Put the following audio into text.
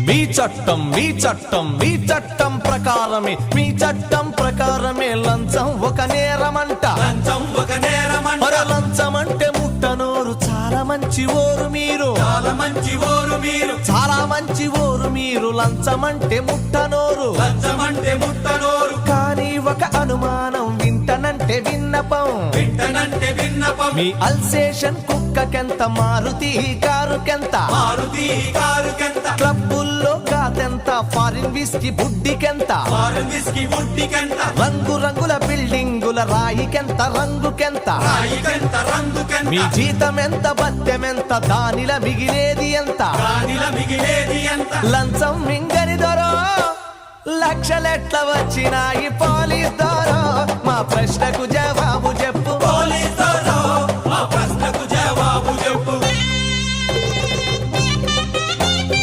మీ చట్టం మీ చట్టం మీ చట్టం ప్రకారమే మీ చట్టం ప్రకారమే లంచం ఒక నేరమంట లంచం ఒక నేరమంట లంచం అంటే ముట్టనోరు చాలా మంచి ఓరు మీరు చాలా మంచి ఓరు మీరు చాలా మంచి ఓరు మీరు లంచం అంటే ముట్టనోరు లంచం అంటే ముట్టనోరు కానీ ఒక అనుమానం వింటనంటే విన్నపం వింటనంటే విన్నపం మీ అల్సేషన్ కుక్కకెంత మారుతి కారుకెంత మారుతి కారుకెంత క్లబ్బుల్లో కాదెంత ఫారిన్ విస్కీ బుడ్డికెంత ఫారెన్ విస్కీ బుడ్డికెంత రంగు రంగుల బిల్డింగుల రాయికెంత రంగుకెంత రాయికెంత రంగుకెంత మీ జీతం ఎంత బత్తెమెంత దానిల మిగిలేది ఎంత రాణిల మిగిలేది ఎంత లంచం మింగని దొరో లక్షలెట్ల వచ్చినాయి పోలీస్ దొరో మా ప్రశ్నకు జవాబు